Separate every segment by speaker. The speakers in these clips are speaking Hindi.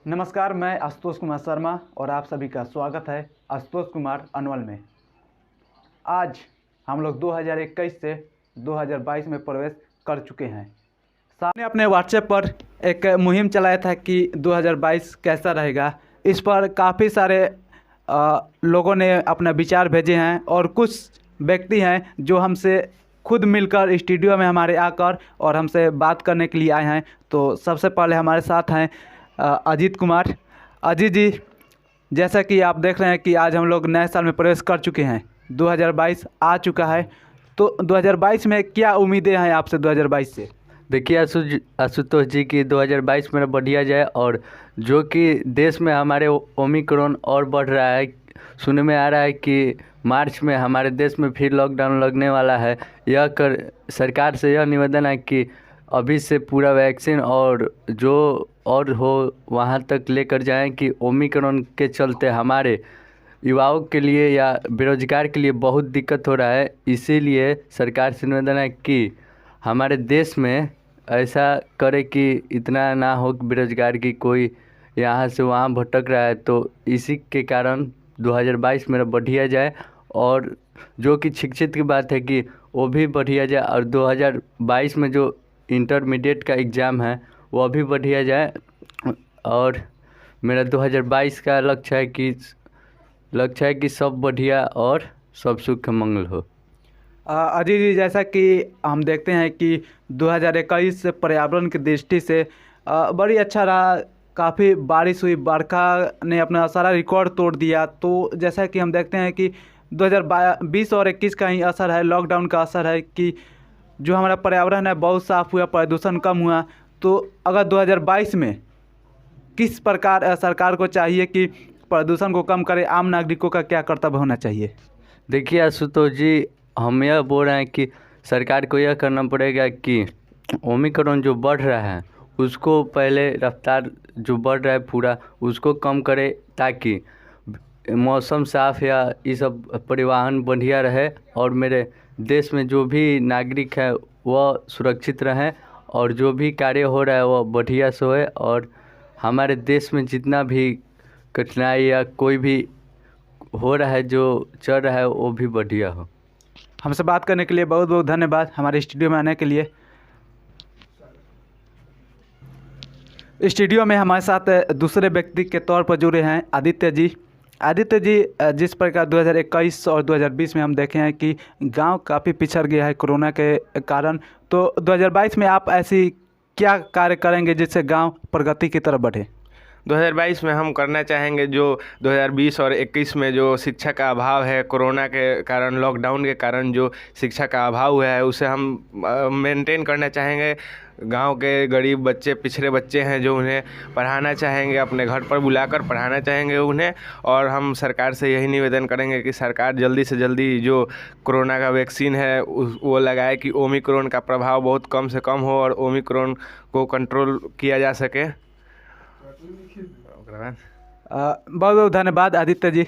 Speaker 1: नमस्कार, मैं आशुतोष कुमार शर्मा और आप सभी का स्वागत है आशुतोष कुमार अनवल में। आज हम लोग 2021 से 2022 में प्रवेश कर चुके हैं। सामने अपने व्हाट्सएप पर एक मुहिम चलाया था कि 2022 कैसा रहेगा। इस पर काफ़ी सारे लोगों ने अपना विचार भेजे हैं और कुछ व्यक्ति हैं जो हमसे खुद मिलकर स्टूडियो में हमारे आकर और हमसे बात करने के लिए आए हैं। तो सबसे पहले हमारे साथ हैं अजीत कुमार। अजीत जी, जैसा कि आप देख रहे हैं कि आज हम लोग नए साल में प्रवेश कर चुके हैं, 2022 आ चुका है। तो 2022 में क्या उम्मीदें हैं आपसे 2022 से?
Speaker 2: देखिए आशुतोष जी की 2022 मेरा बढ़िया जाए, और जो कि देश में हमारे ओमिक्रॉन और बढ़ रहा है। सुनने में आ रहा है कि मार्च में हमारे देश में फिर लॉकडाउन लगने वाला है। सरकार से यह निवेदन है कि अभी से पूरा वैक्सीन और जो और हो वहाँ तक लेकर जाएं कि ओमिक्रॉन के चलते हमारे युवाओं के लिए या बेरोजगार के लिए बहुत दिक्कत हो रहा है। इसीलिए सरकार से निवेदन है कि हमारे देश में ऐसा करे कि इतना ना हो कि बेरोजगार की कोई यहाँ से वहाँ भटक रहा है। तो इसी के कारण 2022 मेरा बढ़िया जाए, और जो कि शिक्षित की बात है कि वो भी बढ़िया जाए, और 2022 में जो इंटरमीडिएट का एग्ज़ाम है वो भी बढ़िया जाए। और मेरा 2022 का लक्ष्य है कि सब बढ़िया और सब सुख मंगल हो।
Speaker 1: अजीत जी, जैसा कि हम देखते हैं कि 2021 पर्यावरण की दृष्टि से बड़ी अच्छा रहा। काफ़ी बारिश हुई, बरखा ने अपना सारा रिकॉर्ड तोड़ दिया। तो जैसा कि हम देखते हैं कि 2020 और 21 का ही असर है, लॉकडाउन का असर है कि जो हमारा पर्यावरण है बहुत साफ़ हुआ, प्रदूषण कम हुआ। तो अगर 2022 में किस प्रकार सरकार को चाहिए कि प्रदूषण को कम करे, आम नागरिकों का क्या कर्तव्य होना चाहिए?
Speaker 2: देखिए आशुतोष जी, हम यह बोल रहे हैं कि सरकार को यह करना पड़ेगा कि ओमिक्रॉन जो बढ़ रहा है उसको पहले रफ्तार जो बढ़ रहा है पूरा उसको कम करे, ताकि मौसम साफ़ या ये सब परिवहन बढ़िया रहे, और मेरे देश में जो भी नागरिक है वह सुरक्षित रहें, और जो भी कार्य हो रहा है वह बढ़िया से होए, और हमारे देश में जितना भी कठिनाई या कोई भी हो रहा है जो चल रहा है वो भी बढ़िया हो।
Speaker 1: हमसे बात करने के लिए बहुत बहुत धन्यवाद, हमारे स्टूडियो में आने के लिए। स्टूडियो में हमारे साथ दूसरे व्यक्ति के तौर पर जुड़े हैं आदित्य जी। आदित्य जी, जिस प्रकार 2021 और 2020 में हम देखे हैं कि गांव काफ़ी पिछड़ गया है कोरोना के कारण, तो 2022 में आप ऐसी क्या कार्य करेंगे जिससे गांव प्रगति की तरफ बढ़े?
Speaker 3: 2022 में हम करना चाहेंगे जो 2020 और 21 में जो शिक्षा का अभाव है, कोरोना के कारण, लॉकडाउन के कारण जो शिक्षा का अभाव हुआ है उसे हम मेंटेन करना चाहेंगे। गांव के गरीब बच्चे, पिछड़े बच्चे हैं जो उन्हें पढ़ाना चाहेंगे, अपने घर पर बुलाकर पढ़ाना चाहेंगे उन्हें। और हम सरकार से यही निवेदन करेंगे कि सरकार जल्दी से जल्दी जो कोरोना का वैक्सीन है वो लगाए कि ओमिक्रॉन का प्रभाव बहुत कम से कम हो और ओमिक्रॉन को कंट्रोल किया जा सके।
Speaker 1: बहुत बहुत धन्यवाद आदित्य जी।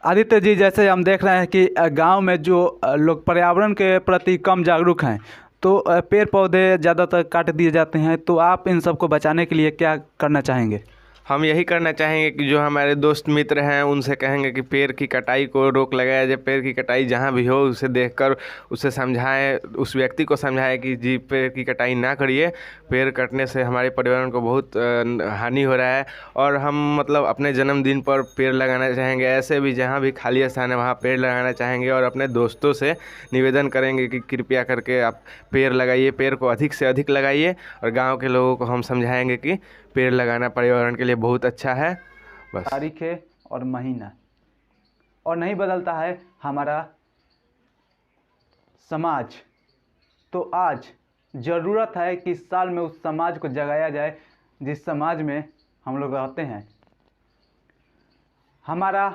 Speaker 1: आदित्य जी, जैसे हम देख रहे हैं कि गांव में जो लोग पर्यावरण के प्रति कम जागरूक हैं, तो पेड़ पौधे ज़्यादातर काट दिए जाते हैं। तो आप इन सबको बचाने के लिए क्या करना चाहेंगे?
Speaker 3: हम यही करना चाहेंगे कि जो हमारे दोस्त मित्र हैं उनसे कहेंगे कि पेड़ की कटाई को रोक लगाया जाए। पेड़ की कटाई जहाँ भी हो उसे देखकर उसे समझाएं, उस व्यक्ति को समझाएं कि जी पेड़ की कटाई ना करिए, पेड़ कटने से हमारे पर्यावरण को बहुत हानि हो रहा है। और हम मतलब अपने जन्मदिन पर पेड़ लगाना चाहेंगे। ऐसे भी जहाँ भी खाली स्थान है वहाँ पेड़ लगाना चाहेंगे, और अपने दोस्तों से निवेदन करेंगे कि कृपया करके आप पेड़ लगाइए, पेड़ को अधिक से अधिक लगाइए। और गाँव के लोगों को हम समझाएंगे कि पेड़ लगाना पर्यावरण के लिए बहुत अच्छा है। बस
Speaker 1: तारीख है और महीना और नहीं बदलता है हमारा समाज। तो आज ज़रूरत है कि इस साल में उस समाज को जगाया जाए जिस समाज में हम लोग रहते हैं। हमारा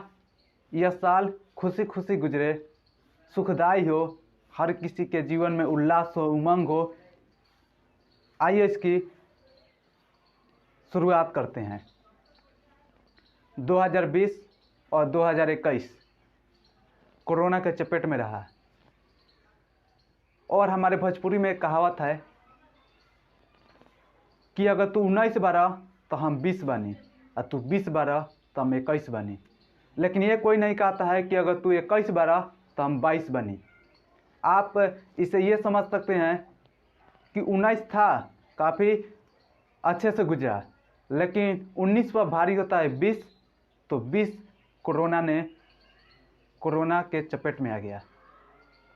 Speaker 1: यह साल खुशी खुशी गुजरे, सुखदायी हो, हर किसी के जीवन में उल्लास हो, उमंग हो। आइए इसकी शुरुआत करते हैं। 2020 और 2021 कोरोना के चपेट में रहा, और हमारे भोजपुरी में एक कहावत है कि अगर तू 19 बारह तो हम 20 बनी, और तू 20 बारह तो हम 21 बनी। लेकिन ये कोई नहीं कहता है कि अगर तू 21 बारह तो हम 22 बनी। आप इसे ये समझ सकते हैं कि 19 था, काफ़ी अच्छे से गुजरा, लेकिन 19 पर भारी होता है 20, तो 20 कोरोना के चपेट में आ गया।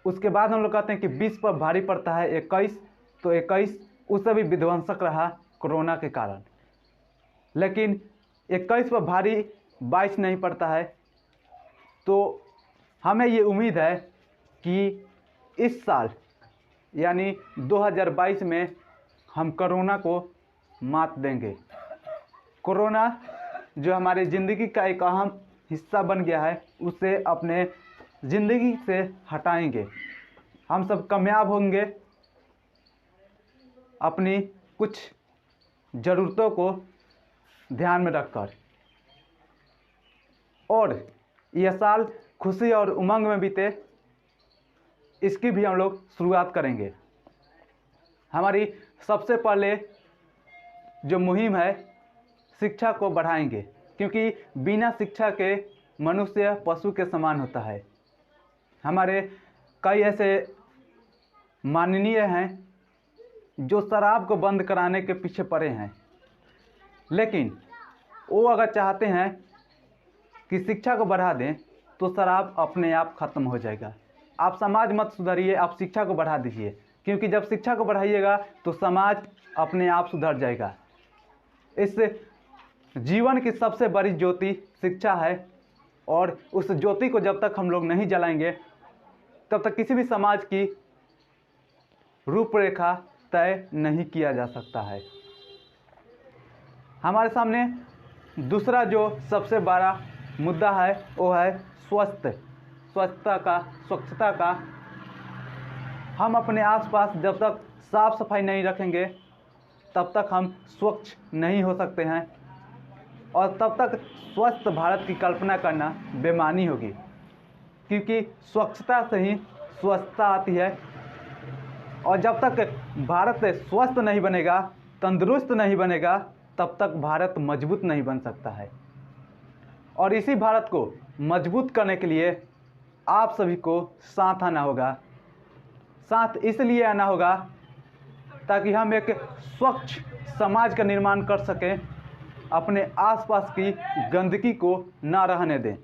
Speaker 1: उसके बाद हम लोग कहते हैं कि 20 पर भारी पड़ता है 21, तो 21 उससे भी विध्वंसक रहा कोरोना के कारण। लेकिन 21 पर भारी 22 नहीं पड़ता है। तो हमें ये उम्मीद है कि इस साल यानी 2022 में हम कोरोना को मात देंगे। कोरोना जो हमारे ज़िंदगी का एक अहम हिस्सा बन गया है, उसे अपने ज़िंदगी से हटाएंगे। हम सब कामयाब होंगे अपनी कुछ ज़रूरतों को ध्यान में रखकर, और यह साल खुशी और उमंग में बीते, इसकी भी हम लोग शुरुआत करेंगे। हमारी सबसे पहले जो मुहिम है, शिक्षा को बढ़ाएंगे, क्योंकि बिना शिक्षा के मनुष्य पशु के समान होता है। हमारे कई ऐसे माननीय हैं जो शराब को बंद कराने के पीछे पड़े हैं, लेकिन वो अगर चाहते हैं कि शिक्षा को बढ़ा दें तो शराब अपने आप ख़त्म हो जाएगा। आप समाज मत सुधारिए, आप शिक्षा को बढ़ा दीजिए, क्योंकि जब शिक्षा को बढ़ाइएगा तो समाज अपने आप सुधर जाएगा। इस जीवन की सबसे बड़ी ज्योति शिक्षा है, और उस ज्योति को जब तक हम लोग नहीं जलाएंगे तब तक किसी भी समाज की रूपरेखा तय नहीं किया जा सकता है। हमारे सामने दूसरा जो सबसे बड़ा मुद्दा है वो है स्वच्छता का। हम अपने आसपास जब तक साफ सफाई नहीं रखेंगे तब तक हम स्वच्छ नहीं हो सकते हैं, और तब तक स्वस्थ भारत की कल्पना करना बेमानी होगी, क्योंकि स्वच्छता से ही स्वस्थता आती है। और जब तक भारत स्वस्थ नहीं बनेगा, तंदुरुस्त नहीं बनेगा, तब तक भारत मजबूत नहीं बन सकता है। और इसी भारत को मजबूत करने के लिए आप सभी को साथ आना होगा। साथ इसलिए आना होगा ताकि हम एक स्वच्छ समाज का निर्माण कर सकें, अपने आसपास की गंदगी को ना रहने दें।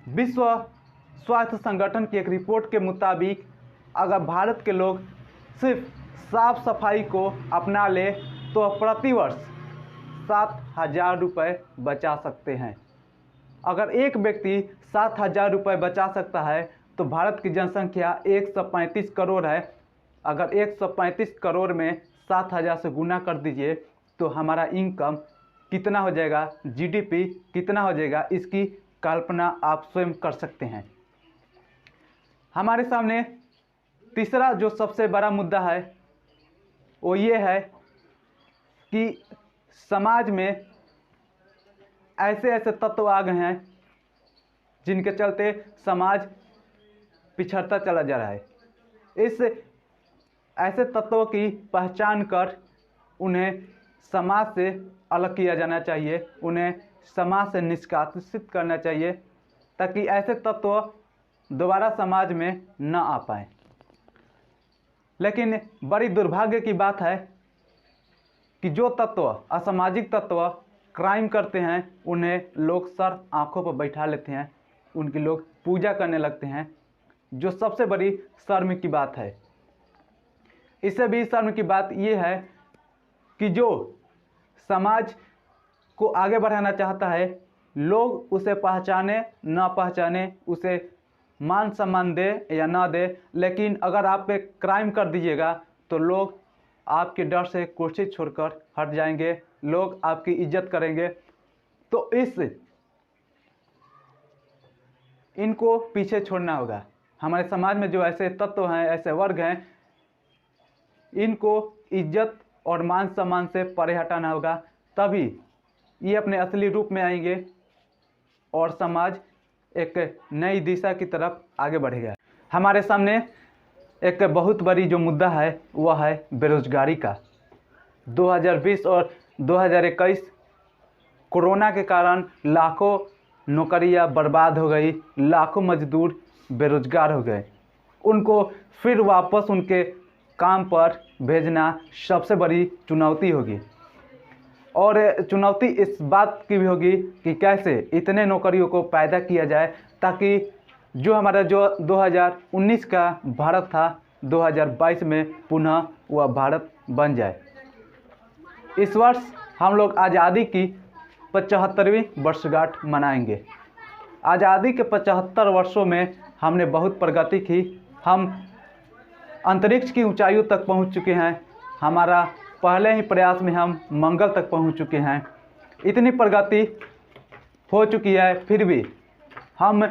Speaker 1: विश्व स्वास्थ्य संगठन की एक रिपोर्ट के मुताबिक अगर भारत के लोग सिर्फ साफ सफाई को अपना ले तो प्रतिवर्ष 7,000 रुपये बचा सकते हैं। अगर एक व्यक्ति 7,000 रुपये बचा सकता है तो भारत की जनसंख्या 135 करोड़ है। अगर 135 करोड़ में 7,000 से गुना कर दीजिए तो हमारा इनकम कितना हो जाएगा, जीडीपी कितना हो जाएगा, इसकी कल्पना आप स्वयं कर सकते हैं। हमारे सामने तीसरा जो सबसे बड़ा मुद्दा है वो ये है कि समाज में ऐसे ऐसे तत्व आ गए हैं जिनके चलते समाज पिछड़ता चला जा रहा है। इस ऐसे तत्वों की पहचान कर उन्हें समाज से अलग किया जाना चाहिए, उन्हें समाज से निष्कासित करना चाहिए, ताकि ऐसे तत्व दोबारा समाज में न आ पाए। लेकिन बड़ी दुर्भाग्य की बात है कि जो तत्व असामाजिक तत्व क्राइम करते हैं उन्हें लोग सर आंखों पर बैठा लेते हैं, उनकी लोग पूजा करने लगते हैं, जो सबसे बड़ी शर्म की बात है। इससे भी शर्म की बात यह है कि जो समाज को आगे बढ़ाना चाहता है, लोग उसे पहचाने ना पहचाने, उसे मान सम्मान दे या ना दे, लेकिन अगर आप पे क्राइम कर दीजिएगा तो लोग आपके डर से कुर्सी छोड़कर हट जाएंगे, लोग आपकी इज्जत करेंगे। तो इनको पीछे छोड़ना होगा। हमारे समाज में जो ऐसे तत्व हैं, ऐसे वर्ग हैं, इनको इज्जत और मान सम्मान से परे हटाना होगा, तभी ये अपने असली रूप में आएंगे और समाज एक नई दिशा की तरफ आगे बढ़ेगा। हमारे सामने एक बहुत बड़ी जो मुद्दा है वह है बेरोजगारी का। 2020 और 2021 कोरोना के कारण लाखों नौकरियां बर्बाद हो गई, लाखों मजदूर बेरोजगार हो गए। उनको फिर वापस उनके काम पर भेजना सबसे बड़ी चुनौती होगी। और चुनौती इस बात की भी होगी कि कैसे इतने नौकरियों को पैदा किया जाए ताकि जो हमारा जो 2019 का भारत था 2022 में पुनः वह भारत बन जाए। इस वर्ष हम लोग आज़ादी की 75वीं वर्षगांठ मनाएंगे। आज़ादी के 75 वर्षों में हमने बहुत प्रगति की। हम अंतरिक्ष की ऊंचाइयों तक पहुंच चुके हैं। हमारा पहले ही प्रयास में हम मंगल तक पहुंच चुके हैं। इतनी प्रगति हो चुकी है, फिर भी हम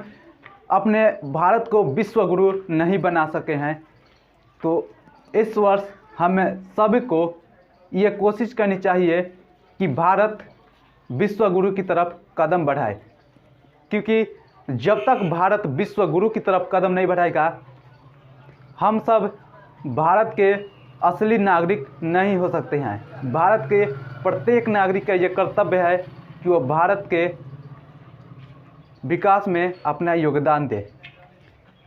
Speaker 1: अपने भारत को विश्व गुरु नहीं बना सके हैं। तो इस वर्ष हमें सभी को ये कोशिश करनी चाहिए कि भारत विश्व गुरु की तरफ कदम बढ़ाए, क्योंकि जब तक भारत विश्व गुरु की तरफ कदम नहीं बढ़ाएगा हम सब भारत के असली नागरिक नहीं हो सकते हैं। भारत के प्रत्येक नागरिक का ये कर्तव्य है कि वो भारत के विकास में अपना योगदान दे,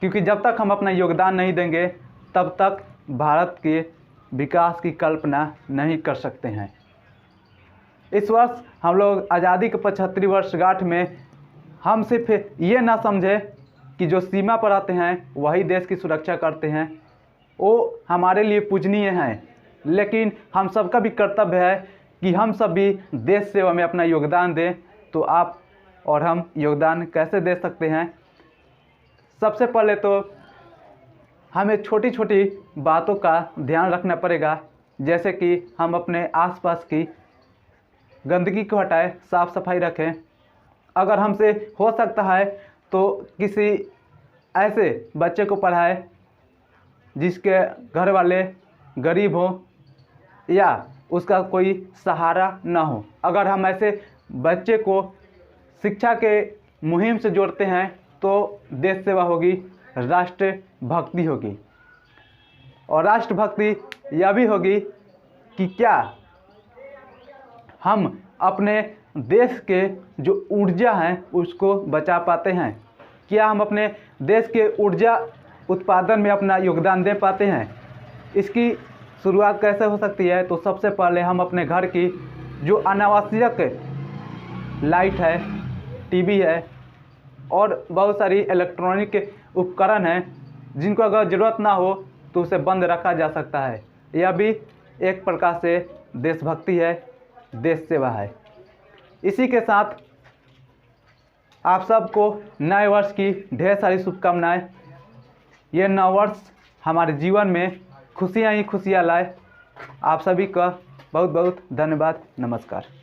Speaker 1: क्योंकि जब तक हम अपना योगदान नहीं देंगे तब तक भारत के विकास की कल्पना नहीं कर सकते हैं। इस वर्ष हम लोग आज़ादी के 75वीं वर्षगांठ में हम सिर्फ ये ना समझे कि जो सीमा पर आते हैं वही देश की सुरक्षा करते हैं, वो हमारे लिए पूजनीय हैं, लेकिन हम सबका भी कर्तव्य है कि हम सब भी देश सेवा में अपना योगदान दें। तो आप और हम योगदान कैसे दे सकते हैं? सबसे पहले तो हमें छोटी छोटी बातों का ध्यान रखना पड़ेगा, जैसे कि हम अपने आसपास की गंदगी को हटाएं, साफ़ सफाई रखें। अगर हमसे हो सकता है तो किसी ऐसे बच्चे को पढ़ाएं जिसके घर वाले गरीब हों या उसका कोई सहारा ना हो। अगर हम ऐसे बच्चे को शिक्षा के मुहिम से जोड़ते हैं तो देश सेवा होगी, राष्ट्र भक्ति होगी। और राष्ट्र भक्ति यह भी होगी कि क्या हम अपने देश के जो ऊर्जा हैं उसको बचा पाते हैं, क्या हम अपने देश के ऊर्जा उत्पादन में अपना योगदान दे पाते हैं। इसकी शुरुआत कैसे हो सकती है? तो सबसे पहले हम अपने घर की जो अनावश्यक लाइट है, टीवी है और बहुत सारी इलेक्ट्रॉनिक उपकरण हैं जिनको अगर ज़रूरत ना हो तो उसे बंद रखा जा सकता है। यह भी एक प्रकार से देशभक्ति है, देश सेवा है। इसी के साथ आप सबको नए वर्ष की ढेर सारी शुभकामनाएं। ये नया वर्ष हमारे जीवन में खुशियां ही खुशियां लाए। आप सभी का बहुत बहुत धन्यवाद। नमस्कार।